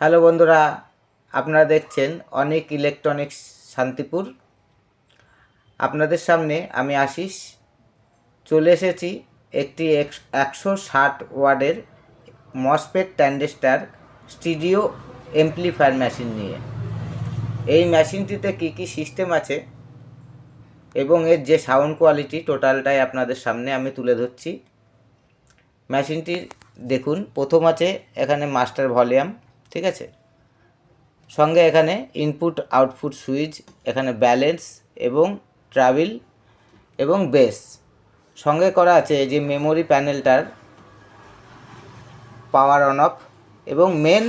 Hello বন্ধুরা, আপনারা দেখছেন অনেক ইলেকট্রনিক্স শান্তিপুর। আপনাদের সামনে আমি আশিস চলে এসেছি একটি 160 ওয়াটের MOSFET transistor stereo amplifier machine নিয়ে। এই মেশিনটিতে কী কী সিস্টেম আছে এবং এর যে সাউন্ড কোয়ালিটি টোটালটাই আপনাদের সামনে আমি তুলে ধরছি। মেশিনটি দেখুন, প্রথম আছে এখানে মাস্টার ভলিউম, ঠিক আছে। সঙ্গে এখানে ইনপুট আউটপুট সুইচ, এখানে ব্যালেন্স এবং ট্রাভেল এবং বেস। সঙ্গে করা আছে যে মেমোরি প্যানেলটার পাওয়ার অন অফ এবং মেন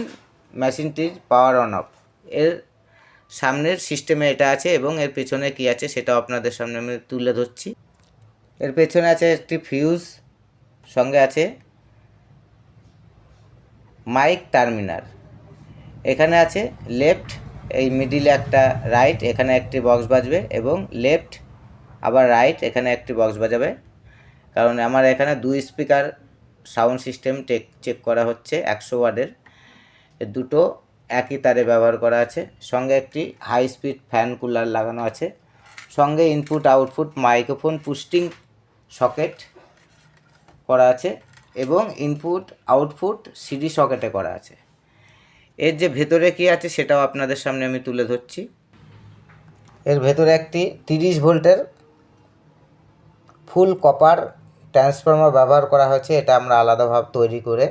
মেশিনটির পাওয়ার অন অফ। এর সামনের সিস্টেমে এটা আছে এবং এর পেছনে কি আছে সেটাও আপনাদের সামনে আমি তুলে ধরছি। এর পেছনে আছে একটি ফিউজ, সঙ্গে আছে মাইক টার্মিনাল। এখানে আছে লেফট, এই মিডিলে একটা রাইট, এখানে একটি বক্স বাজবে, এবং লেফট আবার রাইট, এখানে একটি বক্স বাজাবে। কারণ আমার এখানে 2 স্পিকার সাউন্ড সিস্টেম চেক করা হচ্ছে 100 ওয়াটের। দুটো একই তারে ব্যবহার করা আছে। সঙ্গে একটি হাই স্পিড ফ্যান কুলার লাগানো আছে। সঙ্গে ইনপুট আউটপুট মাইক্রোফোন পুস্টিং সকেট করা আছে এবং ইনপুট আউটপুট সিডি সকেটে করা আছে। এর যে ভেতরে কী আছে সেটাও আপনাদের সামনে আমি তুলে ধরছি। এর ভেতরে একটি 30 ভোল্টের ফুল কপার ট্রান্সফর্মার ব্যবহার করা হয়েছে। এটা আমরা আলাদাভাবে তৈরি করে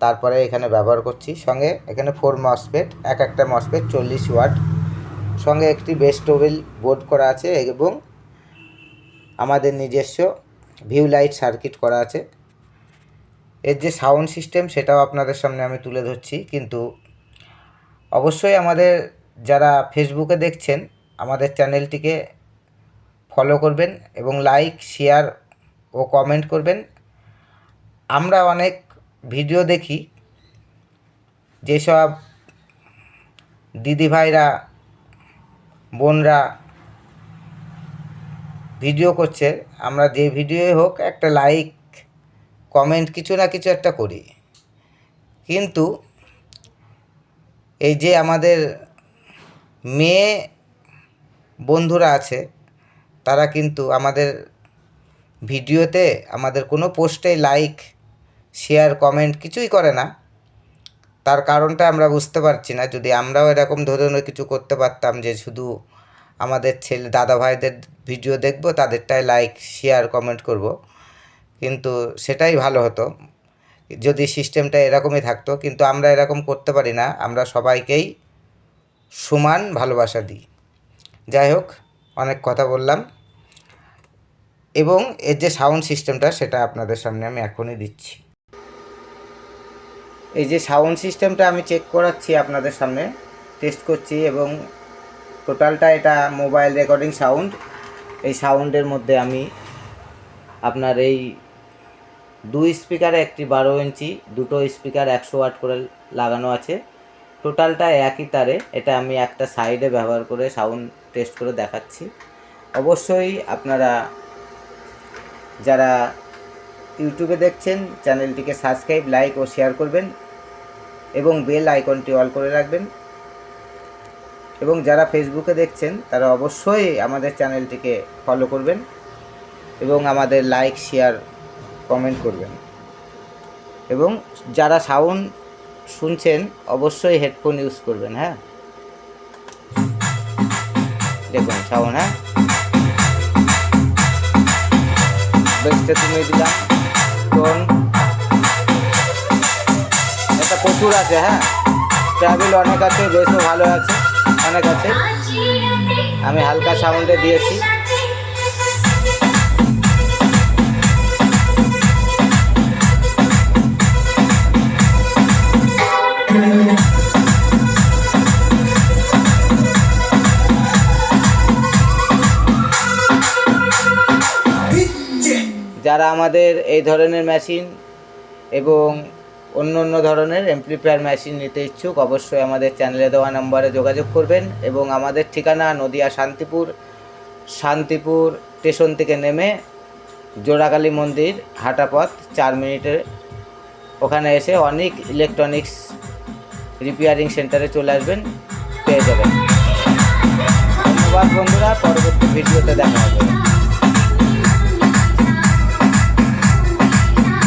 তারপরে এখানে ব্যবহার করছি। সঙ্গে এখানে 4 মসফেট, একটা মসফেট 40 ওয়াট। সঙ্গে একটি বেস টেবিল বোর্ড করা আছে এবং আমাদের নিজস্ব ভিউ লাইট সার্কিট করা আছে। এর যে সাউন্ড সিস্টেম সেটাও আপনাদের সামনে আমি তুলে ধরছি। কিন্তু অবশ্যই আমাদের যারা ফেসবুকে দেখছেন আমাদের চ্যানেলটিকে ফলো করবেন এবং লাইক, শেয়ার ও কমেন্ট করবেন। আমরা অনেক ভিডিও দেখি, যেসব দিদিভাইরা বোনরা ভিডিও করছে, আমরা যে ভিডিওই হোক একটা লাইক কমেন্ট কিছু না কিছু একটা করি। কিন্তু এই যে আমাদের মেয়ে বন্ধুরা আছে তারা কিন্তু আমাদের ভিডিওতে আমাদের কোনো পোস্টে লাইক, শেয়ার, কমেন্ট কিছুই করে না। তার কারণটা আমরা বুঝতে পারছি না। যদি আমরাও এরকম ধরনের কিছু করতে পারতাম যে শুধু আমাদের ছেলে দাদা ভাইদের ভিডিও দেখব, তাদেরটাই লাইক, শেয়ার, কমেন্ট করব, কিন্তু সেটাই ভালো হতো যদি সিস্টেমটা এরকমই থাকতো। কিন্তু আমরা এরকম করতে পারি না, আমরা সবাইকেই সমান ভালোবাসা দিই। যাই হোক, অনেক কথা বললাম। এবং এর যে সাউন্ড সিস্টেমটা সেটা আপনাদের সামনে আমি এখনই দিচ্ছি। এই যে সাউন্ড সিস্টেমটা আমি চেক করাচ্ছি আপনাদের সামনে, টেস্ট করছি, এবং টোটালটা এটা মোবাইল রেকর্ডিং সাউন্ড। এই সাউন্ডের মধ্যে আমি আপনার এই 2 স্পিকারে একটি 12 ইঞ্চি, দুটো স্পিকার 100 ওয়াট করে লাগানো আছে। টোটালটা একই তারে। এটা আমি একটা সাইডে ব্যবহার করে সাউন্ড টেস্ট করে দেখাচ্ছি। অবশ্যই আপনারা যারা ইউটিউবে দেখছেন চ্যানেলটিকে সাবস্ক্রাইব, লাইক ও শেয়ার করবেন এবং বেল আইকনটি অল করে রাখবেন। এবং যারা ফেসবুকে দেখছেন তারা অবশ্যই আমাদের চ্যানেলটিকে ফলো করবেন এবং আমাদের লাইক, শেয়ার, কমেন্ট করবেন। এবং যারা সাউন্ড শুনছেন অবশ্যই হেডফোন ইউজ করবেন। হ্যাঁ, দেখুন সাউন্ড, হ্যাঁ, বেসটা তুমি দিলাম, টোন এটা প্রচুর আছে। হ্যাঁ, ট্রাভেল অনেক আছে, বেসও ভালো আছে, অনেক আছে। আমি হালকা সাউন্ডে দিয়েছি। যারা আমাদের এই ধরনের মেশিন এবং অন্য অন্য ধরনের অ্যাম্প্লিফায়ার মেশিন নিতে ইচ্ছুক অবশ্যই আমাদের চ্যানেলে দেওয়া নম্বরে যোগাযোগ করবেন। এবং আমাদের ঠিকানা নদিয়া শান্তিপুর স্টেশন থেকে নেমে জোড়াকালী মন্দির হাঁটা পথ 4 মিনিটের, ওখানে এসে অনেক ইলেকট্রনিক্স রিপেয়ারিং সেন্টারে চলে আসবেন, পেয়ে যাবেন। ধন্যবাদ বন্ধুরা, পরবর্তী ভিডিওতে দেখা হবে।